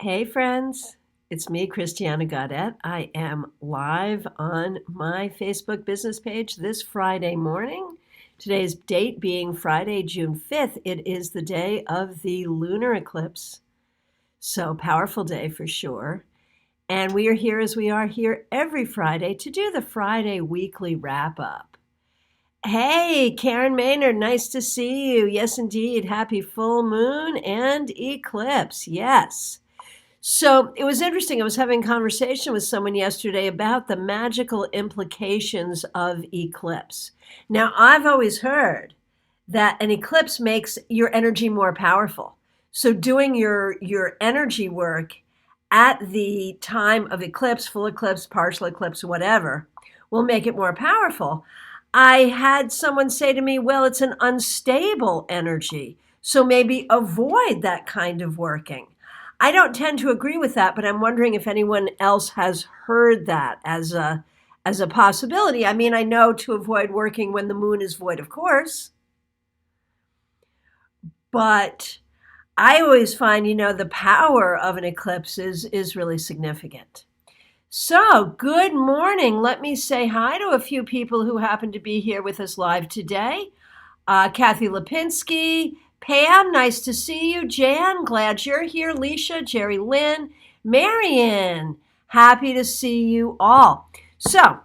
Hey friends, it's me, Christiana Gaudet. I am live on my Facebook business page this Friday morning. Today's date being Friday, June 5th. It is the day of the lunar eclipse. So powerful day for sure. And we are here as we are here every Friday to do the Friday weekly wrap up. Hey, Karen Maynard, nice to see you. Yes, indeed. Happy full moon and eclipse. Yes. So it was interesting. I was having a conversation with someone yesterday about the magical implications of eclipse. Now, I've always heard that an eclipse makes your energy more powerful. So doing your energy work at the time of eclipse, full eclipse, partial eclipse, whatever, will make it more powerful. I had someone say to me, well, it's an unstable energy, so maybe avoid that kind of working. I don't tend to agree with that, but I'm wondering if anyone else has heard that as a possibility. I mean, I know to avoid working when the moon is void, of course, but I always find, the power of an eclipse is really significant. So, good morning. Let me say hi to a few people who happen to be here with us live today. Kathy Lipinski, Pam, nice to see you. Jan, glad you're here. Leisha, Jerry Lynn, Marion, happy to see you all. So,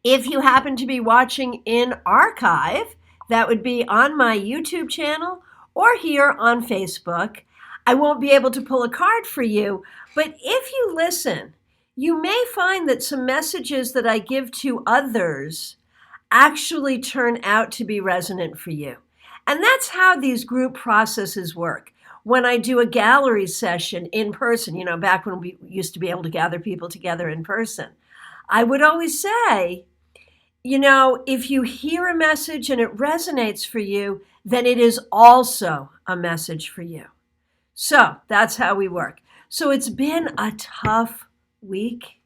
if you happen to be watching in archive, that would be on my YouTube channel or here on Facebook. I won't be able to pull a card for you, but if you listen, you may find that some messages that I give to others actually turn out to be resonant for you. And that's how these group processes work. When I do a gallery session in person, back when we used to be able to gather people together in person, I would always say, if you hear a message and it resonates for you, then it is also a message for you. So that's how we work. So it's been a tough week.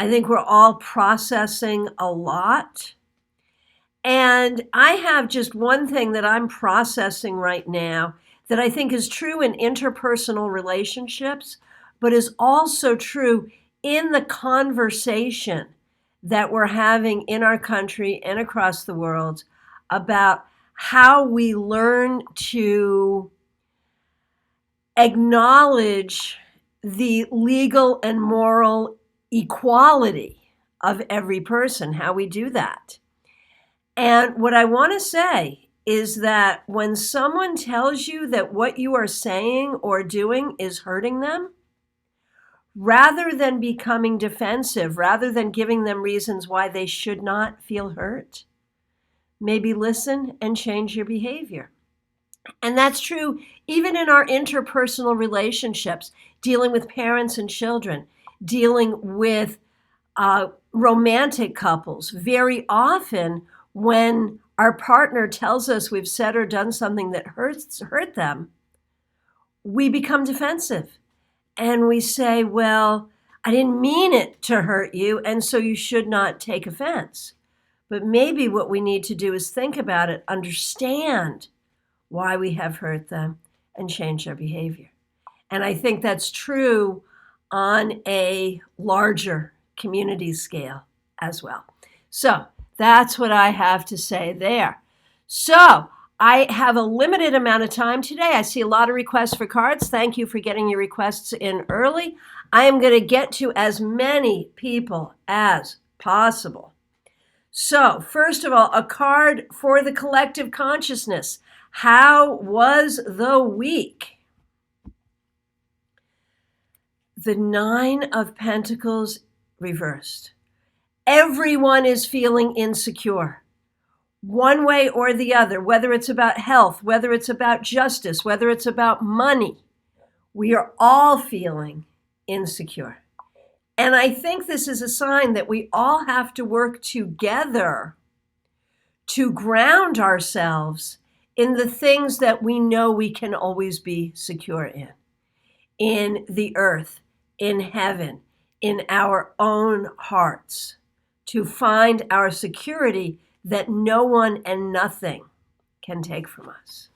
I think we're all processing a lot. And I have just one thing that I'm processing right now that I think is true in interpersonal relationships, but is also true in the conversation that we're having in our country and across the world about how we learn to acknowledge the legal and moral equality of every person, how we do that. And what I want to say is that when someone tells you that what you are saying or doing is hurting them, rather than becoming defensive, rather than giving them reasons why they should not feel hurt, maybe listen and change your behavior. And that's true even in our interpersonal relationships, dealing with parents and children, dealing with romantic couples. Very often, when our partner tells us we've said or done something that hurt them, we become defensive. And we say, well, I didn't mean it to hurt you, and so you should not take offense. But maybe what we need to do is think about it, understand why we have hurt them, and change our behavior. And I think that's true on a larger community scale as well. So that's what I have to say there. So I have a limited amount of time today. I see a lot of requests for cards. Thank you for getting your requests in early. I am going to get to as many people as possible. So first of all, a card for the collective consciousness. How was the week? The Nine of Pentacles reversed. Everyone is feeling insecure, one way or the other, whether it's about health, whether it's about justice, whether it's about money. We are all feeling insecure. And I think this is a sign that we all have to work together to ground ourselves in the things that we know we can always be secure in the earth, in heaven, in our own hearts, to find our security that no one and nothing can take from us.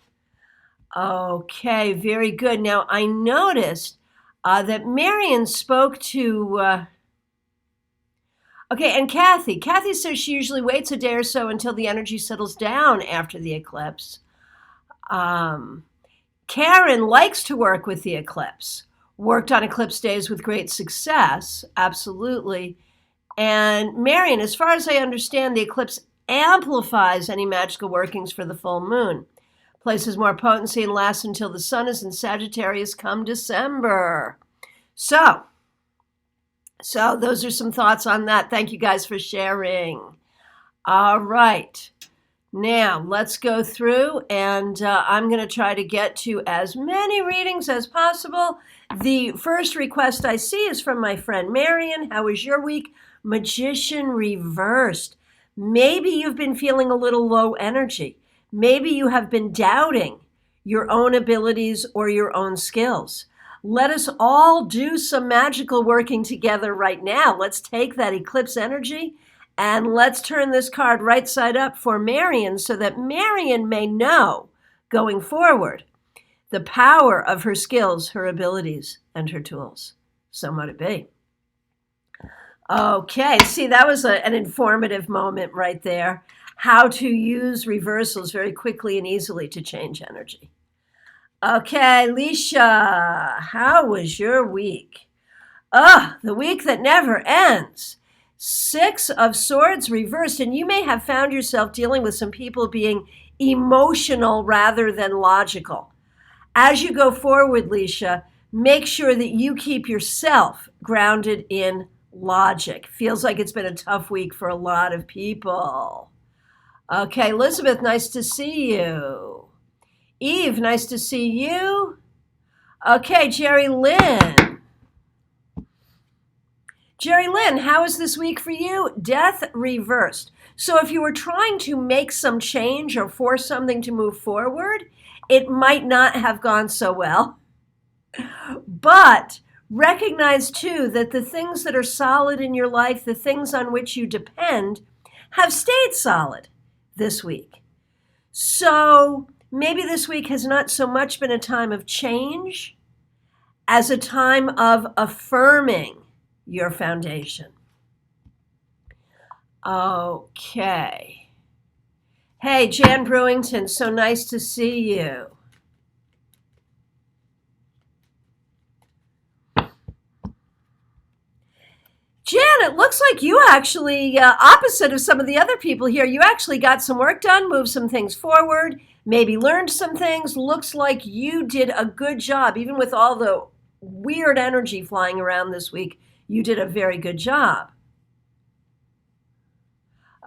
Okay, very good. Now, I noticed that Marion spoke to... Okay, and Kathy. Kathy says she usually waits a day or so until the energy settles down after the eclipse. Karen likes to work with the eclipse. Worked on eclipse days with great success, absolutely. And Marion, as far as I understand, the eclipse amplifies any magical workings for the full moon. Places more potency and lasts until the sun is in Sagittarius come December. So those are some thoughts on that. Thank you guys for sharing. All right. Now, let's go through, and I'm going to try to get to as many readings as possible. The first request I see is from my friend Marion. How was your week? Magician reversed. Maybe you've been feeling a little low energy. Maybe you have been doubting your own abilities or your own skills. Let us all do some magical working together right now. Let's take that eclipse energy and let's turn this card right side up for Marion so that Marion may know going forward the power of her skills, her abilities, and her tools. So might it be. Okay, see, that was an informative moment right there. How to use reversals very quickly and easily to change energy. Okay, Leisha, how was your week? The week that never ends. 6 of Swords reversed, and you may have found yourself dealing with some people being emotional rather than logical. As you go forward, Leisha, make sure that you keep yourself grounded in logic. Feels like it's been a tough week for a lot of people. Okay, Elizabeth, nice to see you. Eve, nice to see you. Okay, Jerry Lynn. Jerry Lynn, how is this week for you? Death reversed. So if you were trying to make some change or force something to move forward, it might not have gone so well. But recognize too that the things that are solid in your life, the things on which you depend, have stayed solid this week. So maybe this week has not so much been a time of change as a time of affirming your foundation. Okay. Hey, Jan Brewington, so nice to see you. Jan, it looks like you actually, opposite of some of the other people here, you actually got some work done, moved some things forward, maybe learned some things. Looks like you did a good job, even with all the weird energy flying around this week. You did a very good job.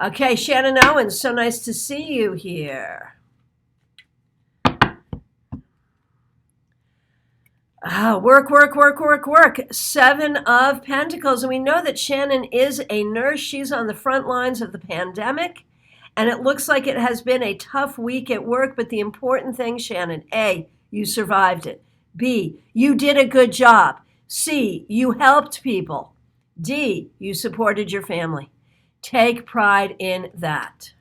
Okay, Shannon Owens, so nice to see you here. Work. 7 of Pentacles. And we know that Shannon is a nurse. She's on the front lines of the pandemic. And it looks like it has been a tough week at work. But the important thing, Shannon, A, you survived it. B, you did a good job. C, you helped people. D, you supported your family. Take pride in that.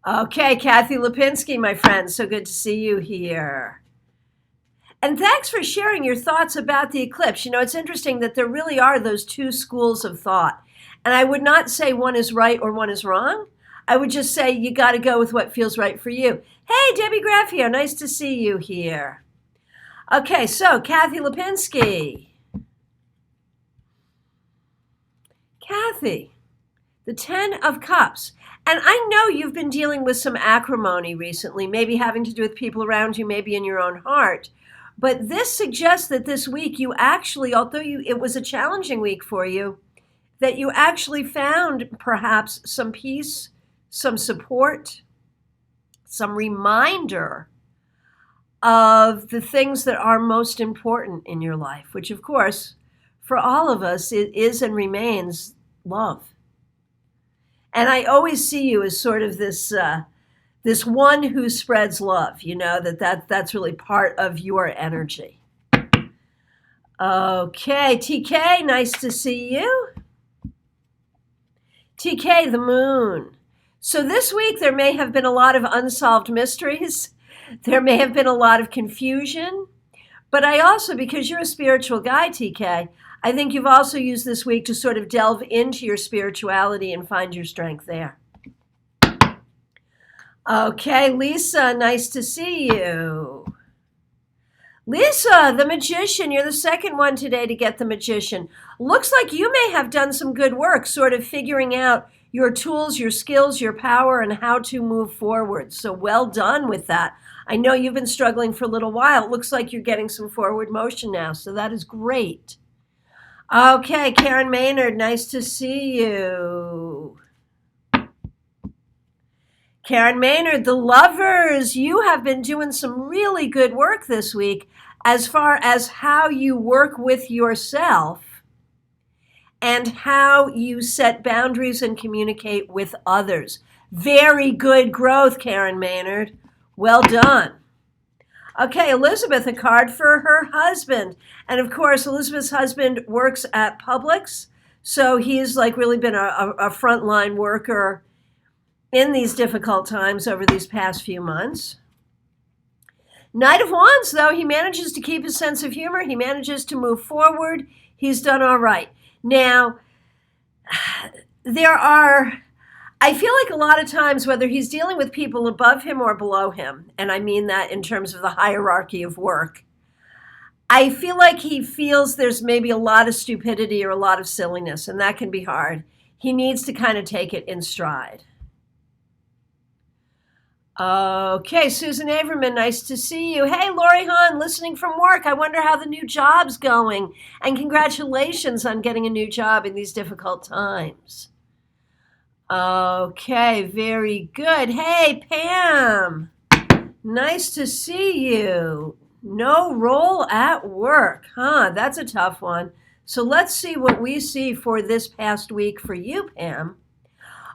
Okay, Kathy Lipinski, my friend, so good to see you here. And thanks for sharing your thoughts about the eclipse. You know, it's interesting that there really are those two schools of thought. And I would not say one is right or one is wrong. I would just say you got to go with what feels right for you. Hey, Debbie Graffio, nice to see you here. Okay, so Kathy Lipinski. Kathy, the 10 of Cups. And I know you've been dealing with some acrimony recently, maybe having to do with people around you, maybe in your own heart. But this suggests that this week you actually, although it was a challenging week for you, that you actually found perhaps some peace, some support, some reminder of the things that are most important in your life, which of course, for all of us, it is and remains love. And I always see you as sort of this one who spreads love, you know, that's really part of your energy. Okay, TK, nice to see you. TK, the moon. So this week there may have been a lot of unsolved mysteries. There may have been a lot of confusion. But I also, because you're a spiritual guy, TK, I think you've also used this week to sort of delve into your spirituality and find your strength there. Okay, Lisa, nice to see you. Lisa, the Magician, you're the second one today to get the Magician. Looks like you may have done some good work sort of figuring out your tools, your skills, your power, and how to move forward. So well done with that. I know you've been struggling for a little while. It looks like you're getting some forward motion now, so that is great. Okay, Karen Maynard, nice to see you. Karen Maynard, the Lovers, you have been doing some really good work this week as far as how you work with yourself and how you set boundaries and communicate with others. Very good growth, Karen Maynard. Well done. Okay, Elizabeth, a card for her husband. And of course, Elizabeth's husband works at Publix, so he's like really been a frontline worker in these difficult times over these past few months. Knight of Wands, though, he manages to keep his sense of humor. He manages to move forward. He's done all right. Now, I feel like a lot of times, whether he's dealing with people above him or below him, and I mean that in terms of the hierarchy of work, I feel like he feels there's maybe a lot of stupidity or a lot of silliness, and that can be hard. He needs to kind of take it in stride. Okay, Susan Averman, nice to see you. Hey, Lori Hahn, listening from work. I wonder how the new job's going. And congratulations on getting a new job in these difficult times. Okay, very good. Hey, Pam, nice to see you. No role at work, huh? That's a tough one. So let's see what we see for this past week for you, Pam.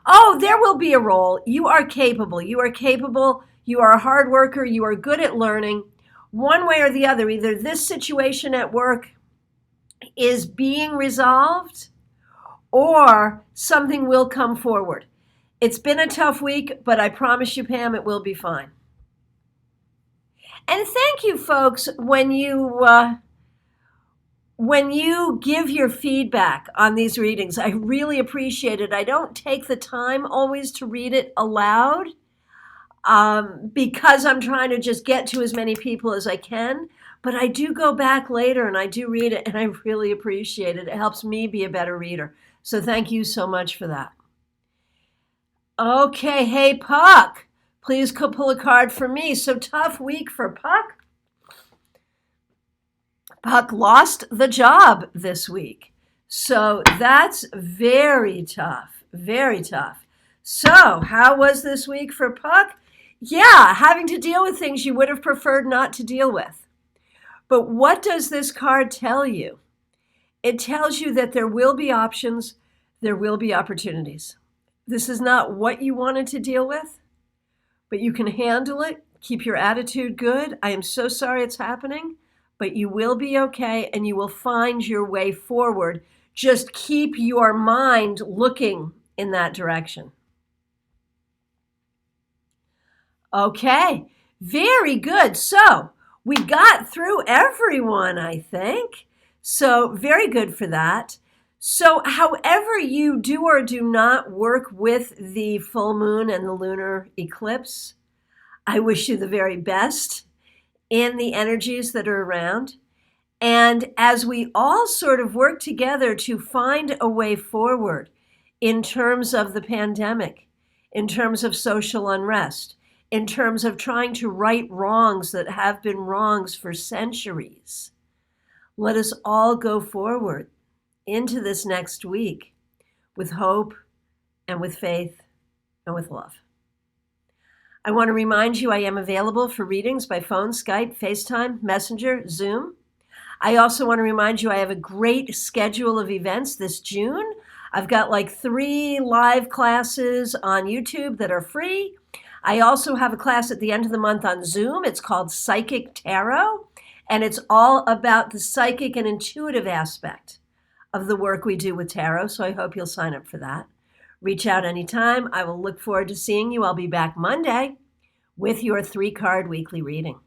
Oh, there will be a role. You are capable. You are capable. You are a hard worker. You are good at learning. One way or the other, either this situation at work is being resolved or something will come forward. It's been a tough week, but I promise you, Pam, it will be fine. And thank you, folks, when you give your feedback on these readings. I really appreciate it. I don't take the time always to read it aloud because I'm trying to just get to as many people as I can. But I do go back later and I do read it, and I really appreciate it. It helps me be a better reader. So thank you so much for that. Okay, hey, Puck, please pull a card for me. So tough week for Puck. Puck lost the job this week. So that's very tough, very tough. So how was this week for Puck? Yeah, having to deal with things you would have preferred not to deal with. But what does this card tell you? It tells you that there will be options, there will be opportunities. This is not what you wanted to deal with, but you can handle it. Keep your attitude good. I am so sorry it's happening, but you will be okay and you will find your way forward. Just keep your mind looking in that direction. Okay, very good. So we got through everyone, I think. So very good for that. So however you do or do not work with the full moon and the lunar eclipse, I wish you the very best in the energies that are around. And as we all sort of work together to find a way forward in terms of the pandemic, in terms of social unrest, in terms of trying to right wrongs that have been wrongs for centuries, let us all go forward into this next week with hope and with faith and with love. I want to remind you I am available for readings by phone, Skype, FaceTime, Messenger, Zoom. I also want to remind you I have a great schedule of events this June. I've got like 3 live classes on YouTube that are free. I also have a class at the end of the month on Zoom. It's called Psychic Tarot, and it's all about the psychic and intuitive aspect of the work we do with tarot, so I hope you'll sign up for that. Reach out anytime. I will look forward to seeing you. I'll be back Monday with your 3-card weekly reading.